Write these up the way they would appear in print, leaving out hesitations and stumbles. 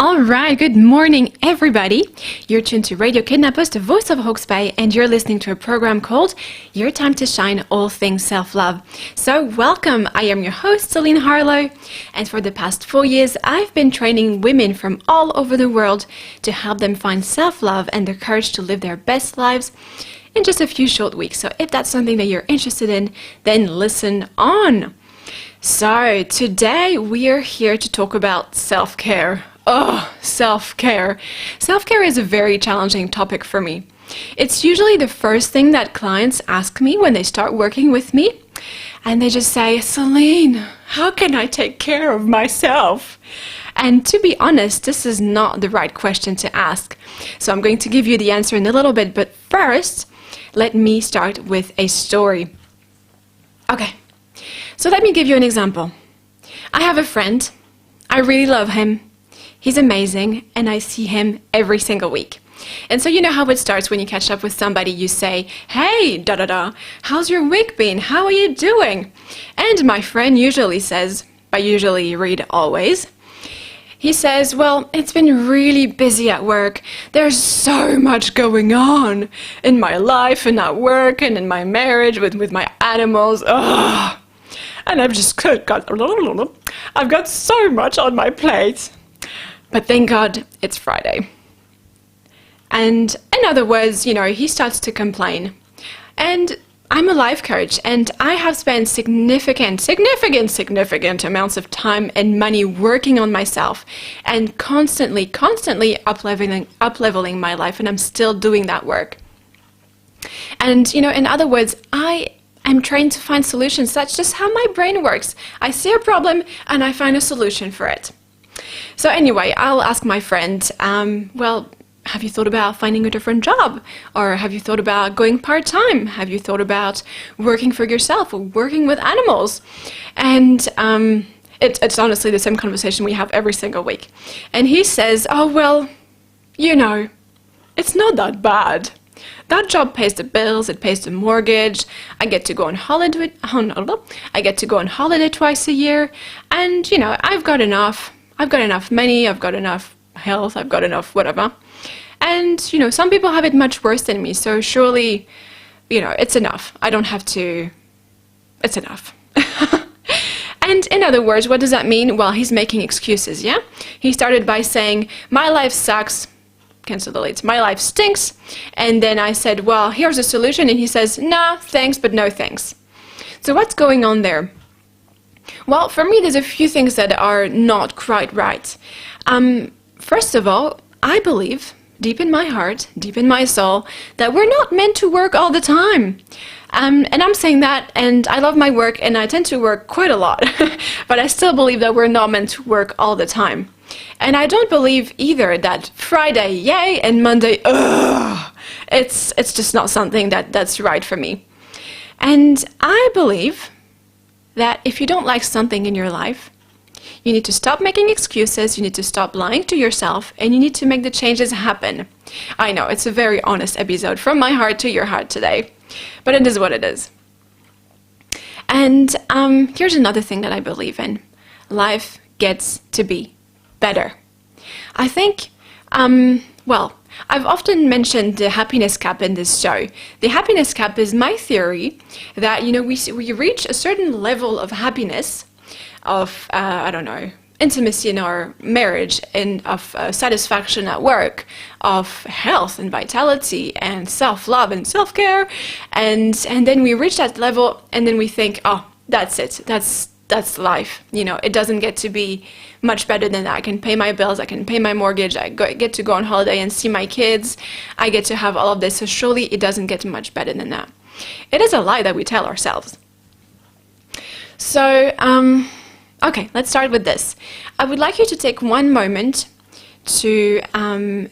All right, good morning, everybody. You're tuned to Radio Kidnappers, the voice of Hawke's Bay, and you're listening to a program called Your Time to Shine, All Things Self-Love. So welcome, I am your host, Celine Harleaux, and for the past 4 years, I've been training women from all over the world to help them find self-love and the courage to live their best lives in just a few short weeks. So if that's something that you're interested in, then listen on. So today we are here to talk about self-care. Oh, self-care. Self-care is a very challenging topic for me. It's usually the first thing that clients ask me when they start working with me. And they just say, Celine, how can I take care of myself? And to be honest, this is not the right question to ask. So I'm going to give you the answer in a little bit. But first, let me start with a story. Okay, so let me give you an example. I have a friend. I really love him. He's amazing, and I see him every single week. And so you know how it starts when you catch up with somebody. You say, hey, da-da-da, how's your week been? How are you doing? And my friend usually says, by usually read always, he says, well, it's been really busy at work. There's so much going on in my life and at work and in my marriage with my animals. Ugh. And I've got so much on my plate. But thank God it's Friday. And in other words, you know, he starts to complain. And I'm a life coach, and I have spent significant amounts of time and money working on myself and constantly up-leveling my life, and I'm still doing that work. And, you know, in other words, I'm trained to find solutions. That's just how my brain works. I see a problem and I find a solution for it. So anyway, I'll ask my friend, well, have you thought about finding a different job? Or have you thought about going part-time? Have you thought about working for yourself or working with animals? And it's honestly the same conversation we have every single week. And he says, oh, well, you know, it's not that bad. That job pays the bills, it pays the mortgage, I get to go on holiday, I get to go on holiday twice a year, and, you know, I've got enough money, I've got enough health, I've got enough whatever. And, you know, some people have it much worse than me, so surely, you know, it's enough. I don't have to, it's enough. And in other words, what does that mean? Well, he's making excuses, yeah? He started by saying, my life sucks, cancel the leads, my life stinks. And then I said, well, here's a solution. And he says, nah, thanks, but no thanks. So what's going on there? Well, for me, there's a few things that are not quite right. First of all, I believe, deep in my heart, deep in my soul, that we're not meant to work all the time. And I'm saying that, and I love my work, and I tend to work quite a lot. But I still believe that we're not meant to work all the time. And I don't believe either that Friday, yay, and Monday, ugh. It's just not something that's right for me. And I believe that if you don't like something in your life, you need to stop making excuses, you need to stop lying to yourself, and you need to make the changes happen. I know, it's a very honest episode from my heart to your heart today, but it is what it is. And here's another thing that I believe in. Life gets to be better. I think, well, I've often mentioned the happiness cap in this show. The happiness cap is my theory that, you know, we reach a certain level of happiness, of, I don't know, intimacy in our marriage, and of satisfaction at work, of health and vitality and self-love and self-care, and then we reach that level and then we think, oh, that's it, that's life. You know, it doesn't get to be much better than that. I can pay my bills, I can pay my mortgage, get to go on holiday and see my kids, I get to have all of this, so surely it doesn't get much better than that. It is a lie that we tell ourselves. So, okay, let's start with this. I would like you to take one moment to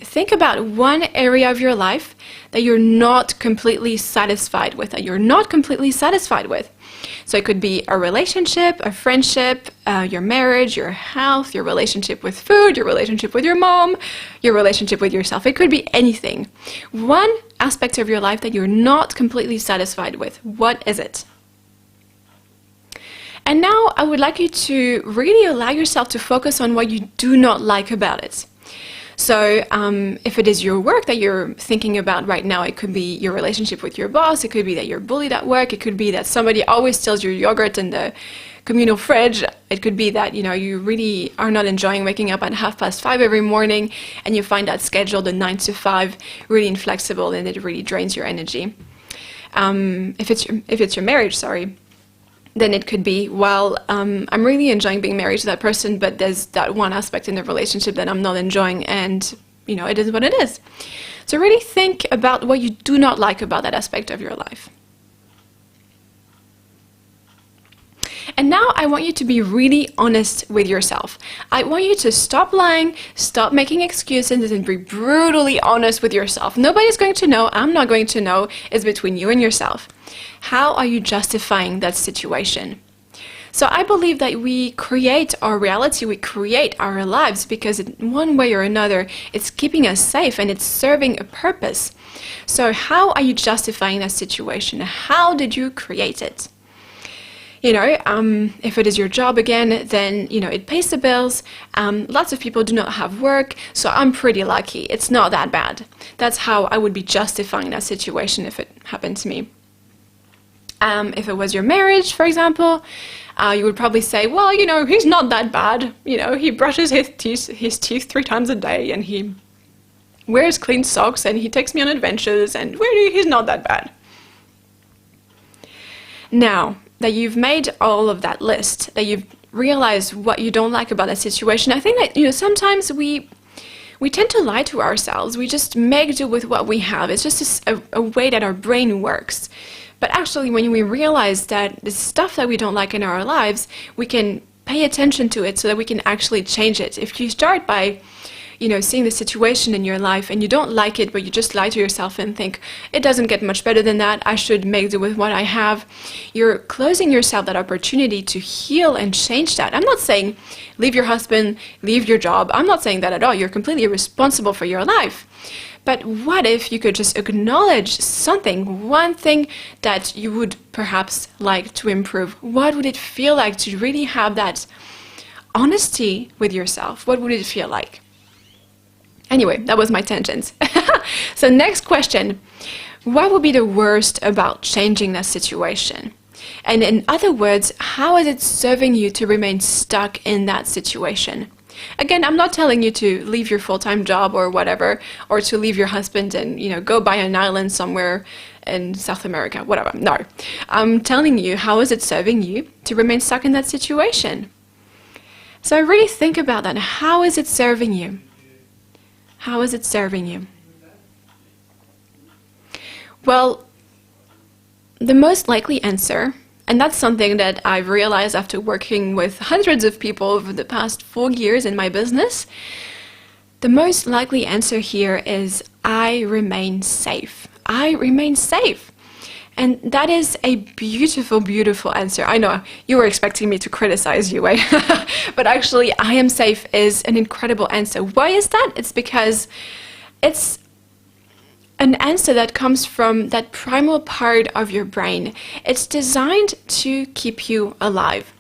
think about one area of your life that you're not completely satisfied with, So it could be a relationship, a friendship, your marriage, your health, your relationship with food, your relationship with your mom, your relationship with yourself. It could be anything. One aspect of your life that you're not completely satisfied with. What is it? And now I would like you to really allow yourself to focus on what you do not like about it. So if it is your work that you're thinking about right now, it could be your relationship with your boss, it could be that you're bullied at work, it could be that somebody always steals your yogurt in the communal fridge, it could be that, you know, you really are not enjoying waking up at 5:30 every morning and you find that schedule, the 9 to 5, really inflexible and it really drains your energy. If it's your marriage, sorry, then it could be, well, I'm really enjoying being married to that person, but there's that one aspect in the relationship that I'm not enjoying, and, you know, it is what it is. So really think about what you do not like about that aspect of your life. And now I want you to be really honest with yourself. I want you to stop lying, stop making excuses, and be brutally honest with yourself. Nobody's going to know, I'm not going to know, it's between you and yourself. How are you justifying that situation? So I believe that we create our reality, we create our lives because in one way or another, it's keeping us safe and it's serving a purpose. So how are you justifying that situation? How did you create it? You know, if it is your job again, then, you know, it pays the bills. Lots of people do not have work, so I'm pretty lucky. It's not that bad. That's how I would be justifying that situation if it happened to me. If it was your marriage, for example, you would probably say, well, you know, he's not that bad. You know, he brushes his teeth 3 times a day and he wears clean socks and he takes me on adventures and really, he's not that bad. Now that you've made all of that list, that you've realized what you don't like about that situation, I think that, you know, sometimes we tend to lie to ourselves. We just make do with what we have. It's just a way that our brain works. But actually, when we realize that the stuff that we don't like in our lives, we can pay attention to it so that we can actually change it. If you start by, you know, seeing the situation in your life and you don't like it, but you just lie to yourself and think, it doesn't get much better than that, I should make do with what I have, you're closing yourself that opportunity to heal and change that. I'm not saying leave your husband, leave your job. I'm not saying that at all. You're completely responsible for your life. But what if you could just acknowledge something, one thing that you would perhaps like to improve? What would it feel like to really have that honesty with yourself? What would it feel like? Anyway, that was my tangent. So next question, what would be the worst about changing that situation? And in other words, how is it serving you to remain stuck in that situation? Again, I'm not telling you to leave your full-time job or whatever, or to leave your husband and, you know, go buy an island somewhere in South America, whatever. No, I'm telling you, how is it serving you to remain stuck in that situation? So really think about that. How is it serving you? How is it serving you? Well, the most likely answer, and that's something that I've realized after working with hundreds of people over the past 4 years in my business, the most likely answer here is I remain safe. I remain safe. And that is a beautiful, beautiful answer. I know you were expecting me to criticize you, eh? But actually, I am safe is an incredible answer. Why is that? It's because it's an answer that comes from that primal part of your brain. It's designed to keep you alive.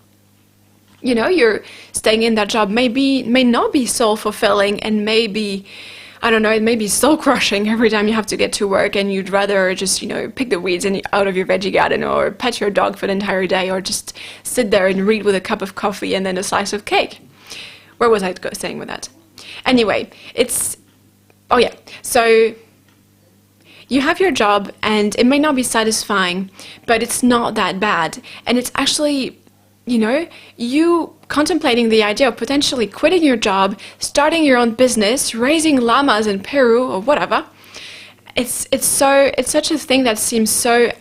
You know, you're staying in that job may not be soul fulfilling and maybe, I don't know, it may be soul crushing every time you have to get to work and you'd rather just, you know, pick the weeds out of your veggie garden or pet your dog for the entire day or just sit there and read with a cup of coffee and then a slice of cake. Where was I saying with that? Anyway, oh yeah, so you have your job and it may not be satisfying, but it's not that bad. And it's actually, you know, you contemplating the idea of potentially quitting your job, starting your own business, raising llamas in Peru or whatever. It's such a thing that seems so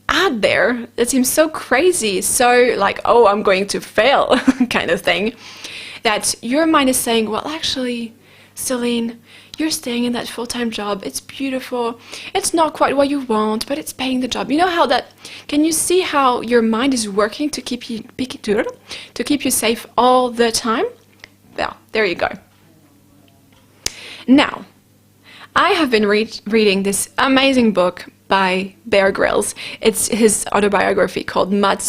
out there, that seems so crazy, so like, oh, I'm going to fail kind of thing, that your mind is saying, well, actually, Celine, you're staying in that full-time job. It's beautiful. It's not quite what you want, but it's paying the job. You know how that, can you see how your mind is working to keep you safe all the time? Well, there you go. Now, I have been reading this amazing book by Bear Grylls. It's his autobiography called Mud,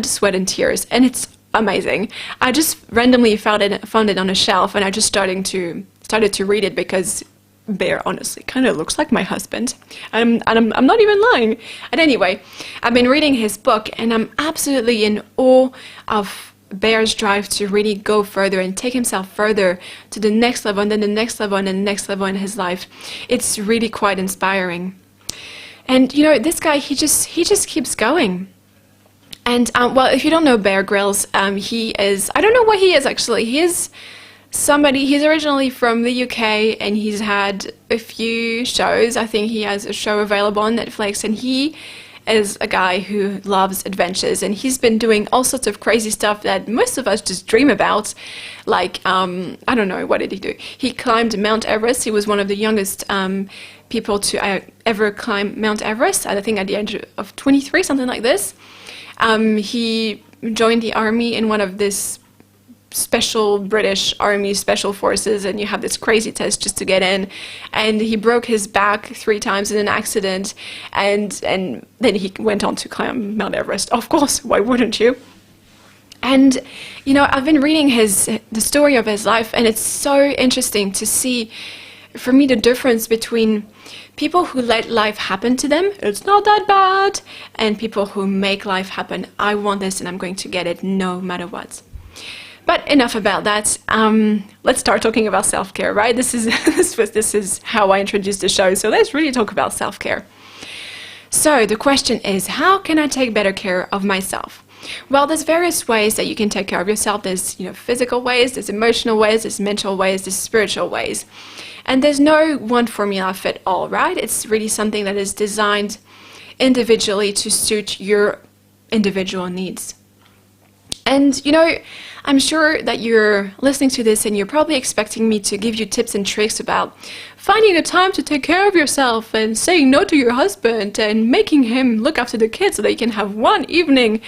Sweat and Tears, and it's amazing. I just randomly found it on a shelf, and I just started started to read it because Bear honestly kind of looks like my husband, and I'm not even lying. And anyway, I've been reading his book, and I'm absolutely in awe of Bear's drive to really go further and take himself further to the next level, and then the next level, and then the next level in his life. It's really quite inspiring. And you know, this guy, he just keeps going. And well, if you don't know Bear Grylls, he is, I don't know what he is actually. He is somebody, he's originally from the UK, and he's had a few shows. I think he has a show available on Netflix, and he is a guy who loves adventures, and he's been doing all sorts of crazy stuff that most of us just dream about. Like, I don't know, what did he do? He climbed Mount Everest. He was one of the youngest people to ever climb Mount Everest, I think at the age of 23, something like this. He joined the army in one of this special British Army special forces, and you have this crazy test just to get in, and he broke his back 3 times in an accident, and then he went on to climb Mount Everest. Of course, why wouldn't you? And you know, I've been reading the story of his life, and it's so interesting to see, for me, the difference between people who let life happen to them, it's not that bad, and people who make life happen. I want this and I'm going to get it no matter what. But enough about that. Let's start talking about self-care, right? This is how I introduced the show, so let's really talk about self-care. So the question is, how can I take better care of myself? Well, there's various ways that you can take care of yourself. There's, you know, physical ways, there's emotional ways, there's mental ways, there's spiritual ways. And there's no one formula fit all, right? It's really something that is designed individually to suit your individual needs. And, you know, I'm sure that you're listening to this and you're probably expecting me to give you tips and tricks about finding the time to take care of yourself and saying no to your husband and making him look after the kids so that you can have one evening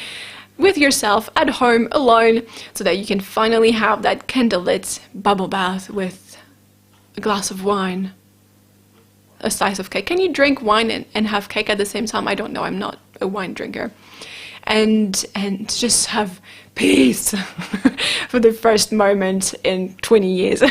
with yourself at home alone, so that you can finally have that candlelit bubble bath with a glass of wine, a slice of cake. Can you drink wine and have cake at the same time? I don't know, I'm not a wine drinker. And just have peace for the first moment in 20 years.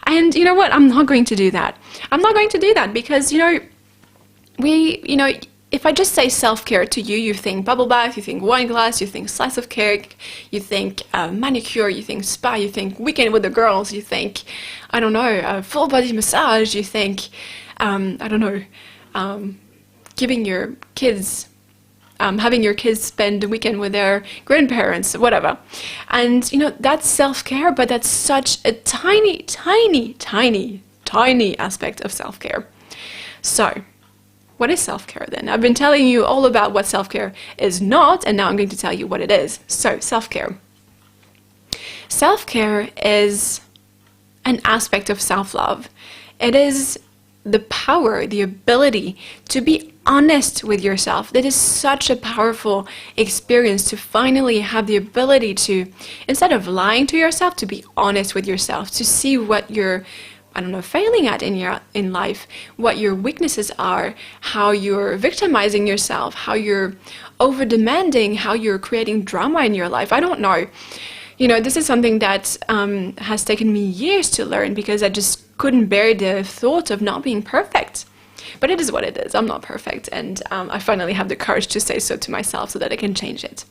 And you know what? I'm not going to do that. I'm not going to do that because, you know, if I just say self-care to you, you think bubble bath, you think wine glass, you think slice of cake, you think manicure, you think spa, you think weekend with the girls, you think, I don't know, full body massage, you think, I don't know, giving your kids, having your kids spend the weekend with their grandparents, whatever. And, you know, that's self-care, but that's such a tiny, tiny, tiny, tiny aspect of self-care. So, what is self-care then? I've been telling you all about what self-care is not, and now I'm going to tell you what it is. So, self-care. Self-care is an aspect of self-love. It is the power, the ability to be honest with yourself. That is such a powerful experience, to finally have the ability to, instead of lying to yourself, to be honest with yourself, to see what you're, I don't know, failing at in life, what your weaknesses are, how you're victimizing yourself, how you're over-demanding, how you're creating drama in your life. I don't know. You know, this is something that has taken me years to learn, because I just couldn't bear the thought of not being perfect. But it is what it is. I'm not perfect, and I finally have the courage to say so to myself so that I can change it.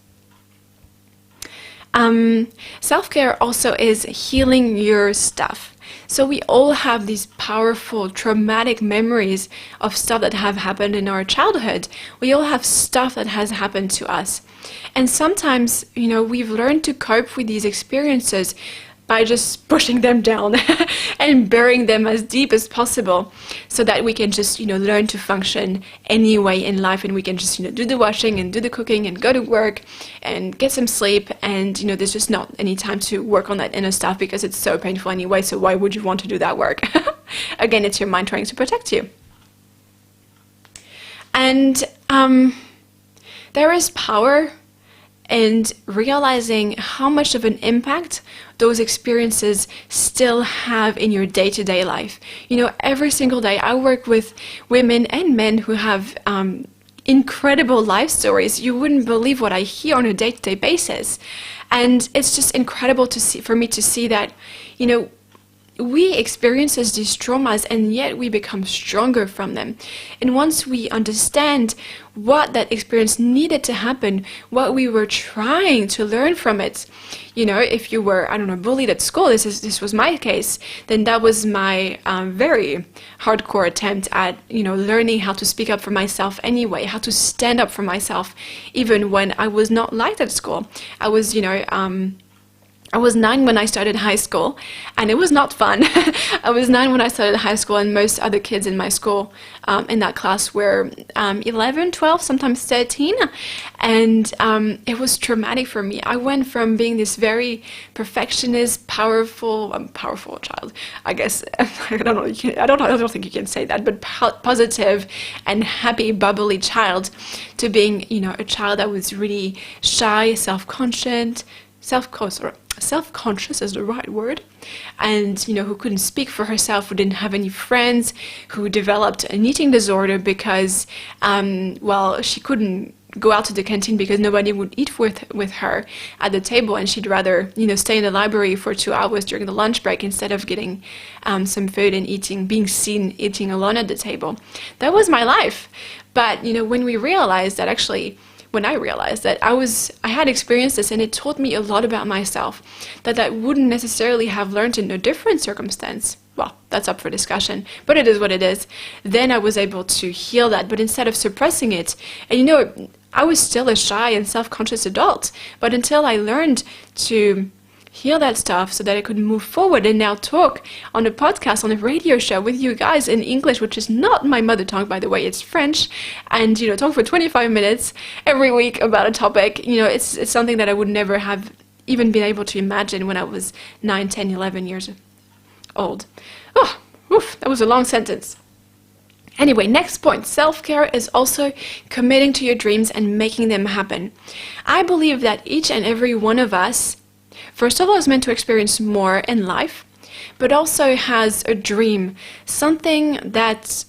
Self-care also is healing your stuff. So we all have these powerful traumatic memories of stuff that have happened in our childhood. We all have stuff that has happened to us. And sometimes, you know, we've learned to cope with these experiences by just pushing them down and burying them as deep as possible, so that we can just, you know, learn to function anyway in life, and we can just, you know, do the washing and do the cooking and go to work and get some sleep, and, you know, there's just not any time to work on that inner stuff because it's so painful anyway, so why would you want to do that work? Again, it's your mind trying to protect you. And there is power and realizing how much of an impact those experiences still have in your day-to-day life. You know, every single day I work with women and men who have incredible life stories. You wouldn't believe what I hear on a day-to-day basis. And it's just incredible to see, for me to see that, you know, we experience these traumas, and yet we become stronger from them. And once we understand what that experience needed to happen, what we were trying to learn from it, you know, if you were, I don't know, bullied at school, this was my case, then that was my very hardcore attempt at, you know, learning how to speak up for myself anyway, how to stand up for myself, even when I was not liked at school. I was, you know, I was 9 when I started high school, and it was not fun. I was 9 when I started high school, and most other kids in my school, in that class, were 11, 12, sometimes 13, and it was traumatic for me. I went from being this very perfectionist, powerful child, I guess. I don't know. I don't think you can say that, but positive and happy, bubbly child, to being, you know, a child that was really shy, self-conscious is the right word, and, you know, who couldn't speak for herself, who didn't have any friends, who developed an eating disorder because, well, she couldn't go out to the canteen because nobody would eat with her at the table, and she'd rather, you know, stay in the library for 2 hours during the lunch break instead of getting some food and being seen eating alone at the table. That was my life. But, you know, when I realized that I had experienced this, and it taught me a lot about myself that I wouldn't necessarily have learned in a different circumstance. Well, that's up for discussion, but it is what it is. Then I was able to heal that, but instead of suppressing it, and, you know, I was still a shy and self-conscious adult, but until I learned to heal that stuff so that I could move forward and now talk on a podcast, on a radio show with you guys in English, which is not my mother tongue, by the way, it's French, and, you know, talk for 25 minutes every week about a topic, you know, it's something that I would never have even been able to imagine when I was 9, 10, 11 years old. Oh, oof, that was a long sentence. Anyway, next point, self-care is also committing to your dreams and making them happen. I believe that each and every one of us, first of all, is meant to experience more in life, but also has a dream, something that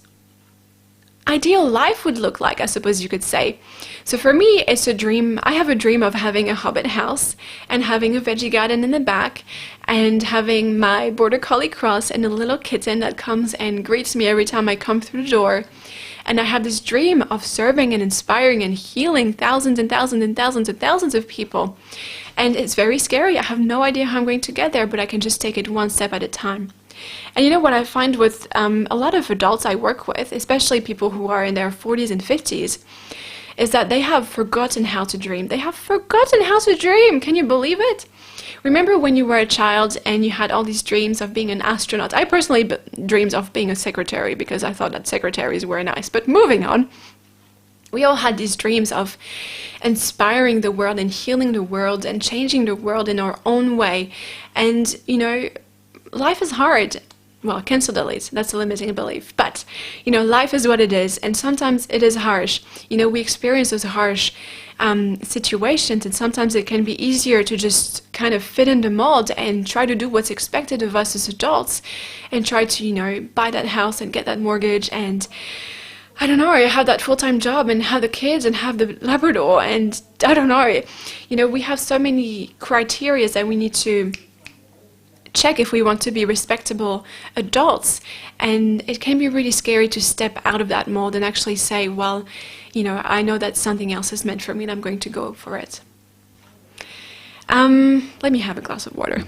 ideal life would look like, I suppose you could say. So for me, it's a dream. I have a dream of having a hobbit house and having a veggie garden in the back and having my border collie cross and a little kitten that comes and greets me every time I come through the door. And I have this dream of serving and inspiring and healing thousands and thousands and thousands and thousands of people. And it's very scary. I have no idea how I'm going to get there, but I can just take it one step at a time. And you know what I find with a lot of adults I work with, especially people who are in their 40s and 50s, is that they have forgotten how to dream. They have forgotten how to dream. Can you believe it? Remember when you were a child and you had all these dreams of being an astronaut? I personally dreamed of being a secretary because I thought that secretaries were nice. But moving on, we all had these dreams of inspiring the world and healing the world and changing the world in our own way. And, you know, life is hard. Well, cancel delete, that's a limiting belief. But, you know, life is what it is, and sometimes it is harsh. You know, we experience those harsh situations, and sometimes it can be easier to just kind of fit in the mold and try to do what's expected of us as adults and try to, you know, buy that house and get that mortgage and, I don't know, have that full-time job and have the kids and have the Labrador and, I don't know. You know, we have so many criteria that we need to check if we want to be respectable adults, and it can be really scary to step out of that mold and actually say, well, you know, I know that something else is meant for me and I'm going to go for it. Let me have a glass of water.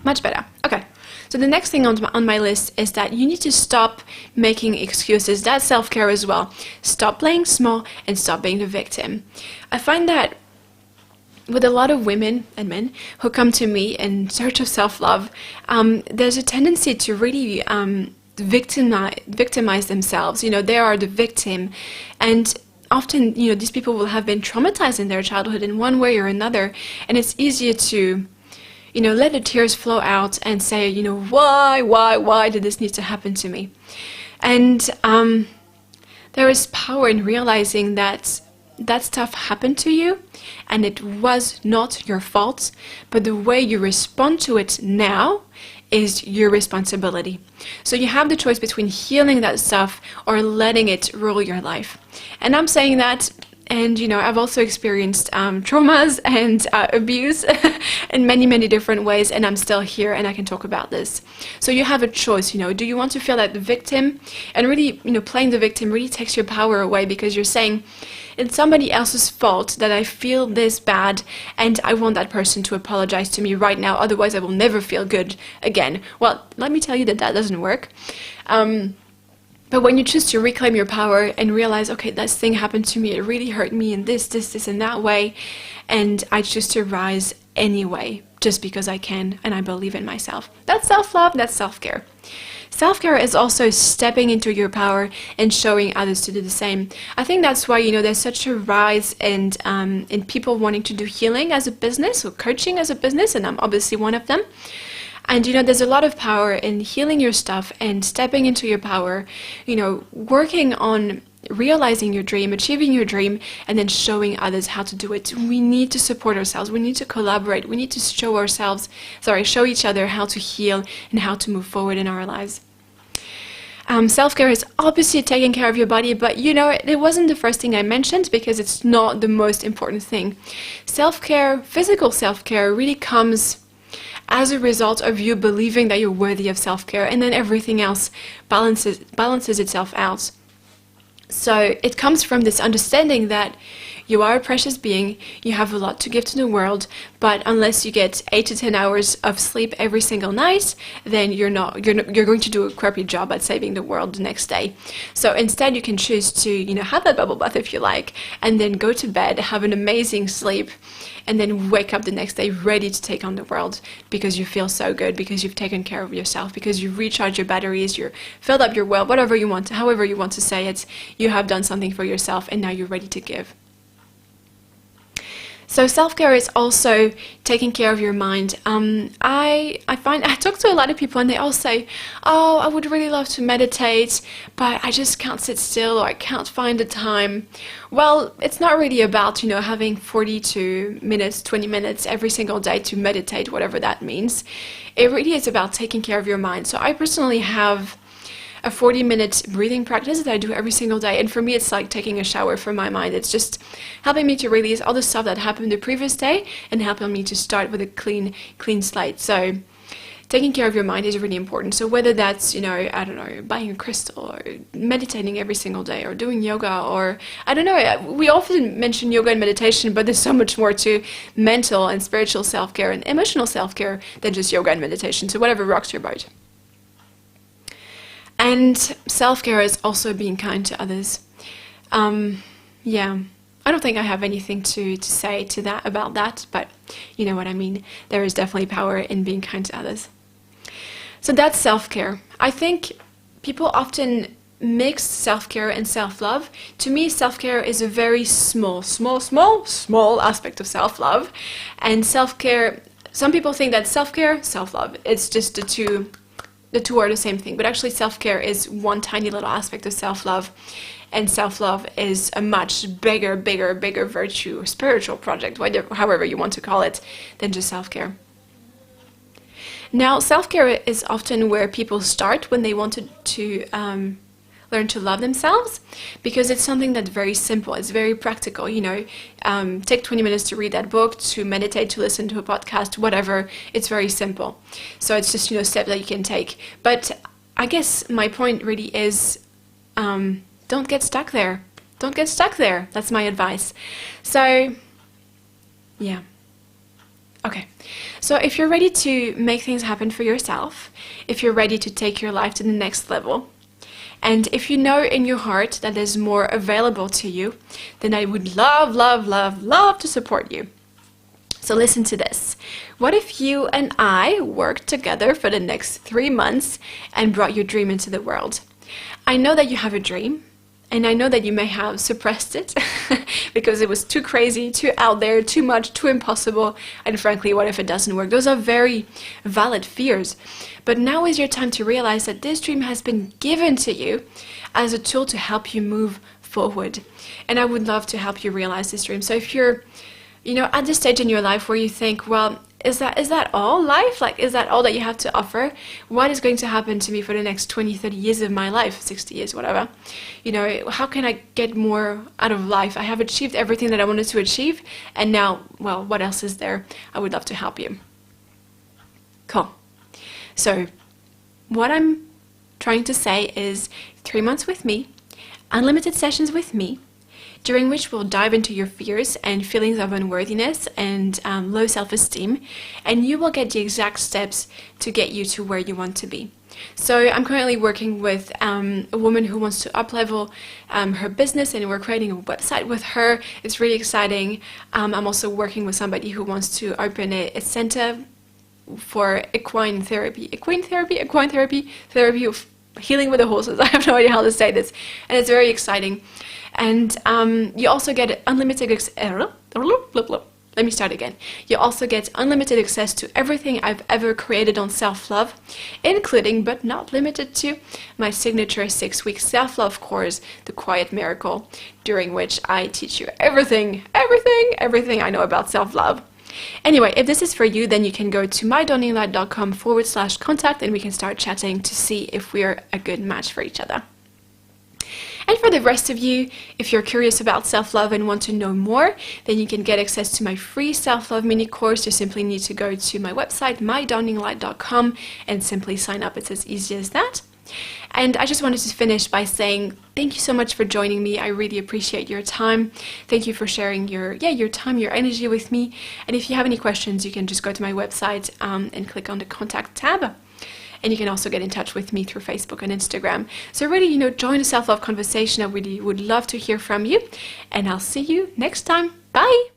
Much better. Okay. So the next thing on my list is that you need to stop making excuses. That's self-care as well. Stop playing small and stop being the victim. I find that with a lot of women and men who come to me in search of self-love, there's a tendency to really victimize themselves. You know, they are the victim, and often, you know, these people will have been traumatized in their childhood in one way or another, and it's easier to, you know, let the tears flow out and say, you know, why did this need to happen to me? And there is power in realizing that that stuff happened to you and it was not your fault, but the way you respond to it now is your responsibility. So you have the choice between healing that stuff or letting it rule your life. And I'm saying that And, I've also experienced traumas and abuse in many, many different ways, and I'm still here and I can talk about this. So you have a choice, do you want to feel like the victim? And really, playing the victim really takes your power away, because you're saying, it's somebody else's fault that I feel this bad, and I want that person to apologize to me right now, otherwise I will never feel good again. Well, let me tell you that doesn't work. But when you choose to reclaim your power and realize, okay, this thing happened to me, it really hurt me in this, and that way, and I choose to rise anyway, just because I can, and I believe in myself. That's self-love, that's self-care. Self-care is also stepping into your power and showing others to do the same. I think that's why, there's such a rise in people wanting to do healing as a business, or coaching as a business, and I'm obviously one of them. And, there's a lot of power in healing your stuff and stepping into your power, working on realizing your dream, achieving your dream, and then showing others how to do it. We need to support ourselves. We need to collaborate. We need to show each other how to heal and how to move forward in our lives. Self-care is obviously taking care of your body, but it wasn't the first thing I mentioned, because it's not the most important thing. Self-care, physical self-care, really comes as a result of you believing that you're worthy of self-care, and then everything else balances itself out. So it comes from this understanding that you are a precious being, you have a lot to give to the world, but unless you get 8 to 10 hours of sleep every single night, then you're going to do a crappy job at saving the world the next day. So instead you can choose to, have that bubble bath if you like, and then go to bed, have an amazing sleep, and then wake up the next day ready to take on the world, because you feel so good, because you've taken care of yourself, because you've recharged your batteries, you're filled up your well, whatever you want, however you want to say it, you have done something for yourself, and now you're ready to give. So self-care is also taking care of your mind. I talk to a lot of people and they all say, oh, I would really love to meditate, but I just can't sit still, or I can't find the time. Well, it's not really about, having 42 minutes, 20 minutes every single day to meditate, whatever that means. It really is about taking care of your mind. So I personally have a 40-minute breathing practice that I do every single day, and for me it's like taking a shower for my mind. It's just helping me to release all the stuff that happened the previous day and helping me to start with a clean slate. So taking care of your mind is really important. So whether that's, I don't know, buying a crystal, or meditating every single day, or doing yoga, or I don't know, we often mention yoga and meditation, but there's so much more to mental and spiritual self-care and emotional self-care than just yoga and meditation. So whatever rocks your boat. And self-care is also being kind to others. I don't think I have anything to say to that about that, but you know what I mean. There is definitely power in being kind to others. So that's self-care. I think people often mix self-care and self-love. To me, self-care is a very small aspect of self-love. And self-care, some people think that self-care, self-love, it's just the two are the same thing, but actually self-care is one tiny little aspect of self-love, and self-love is a much bigger virtue, spiritual project, however you want to call it, than just self-care. Now, self-care is often where people start when they want to learn to love themselves, because it's something that's very simple, it's very practical, take 20 minutes to read that book, to meditate, to listen to a podcast, whatever, it's very simple. So it's just, steps that you can take. But I guess my point really is, don't get stuck there. Don't get stuck there. That's my advice. So, yeah. Okay. So if you're ready to make things happen for yourself, if you're ready to take your life to the next level, and if you know in your heart that there's more available to you, then I would love to support you. So listen to this. What if you and I worked together for the next 3 months and brought your dream into the world? I know that you have a dream, and I know that you may have suppressed it because it was too crazy, too out there, too much, too impossible, and frankly, what if it doesn't work? Those are very valid fears. But now is your time to realize that this dream has been given to you as a tool to help you move forward. And I would love to help you realize this dream. So if you're, at this stage in your life where you think, well, is that all life? Like, is that all that you have to offer? What is going to happen to me for the next 20, 30 years of my life, 60 years, whatever? You know, how can I get more out of life? I have achieved everything that I wanted to achieve, and now, well, what else is there? I would love to help you. Cool. So, what I'm trying to say is 3 months with me, unlimited sessions with me, during which we'll dive into your fears and feelings of unworthiness and low self-esteem, and you will get the exact steps to get you to where you want to be. So I'm currently working with a woman who wants to up-level her business, and we're creating a website with her. It's really exciting. I'm also working with somebody who wants to open a center for equine therapy of healing with the horses. I have no idea how to say this, and it's very exciting. And you also get unlimited let me start again. You also get unlimited access to everything I've ever created on self-love, including but not limited to my signature 6-week self-love course, The Quiet Miracle, during which I teach you everything I know about self-love. Anyway, if this is for you, then you can go to mydawninglightcom/contact and we can start chatting to see if we're a good match for each other. And for the rest of you, if you're curious about self-love and want to know more, then you can get access to my free self-love mini course. You simply need to go to my website, mydawninglightcom, and simply sign up. It's as easy as that. And I just wanted to finish by saying thank you so much for joining me. I really appreciate your time. Thank you for sharing your time, your energy with me. And if you have any questions, you can just go to my website and click on the contact tab. And you can also get in touch with me through Facebook and Instagram. So really, join a self-love conversation. I really would love to hear from you. And I'll see you next time. Bye!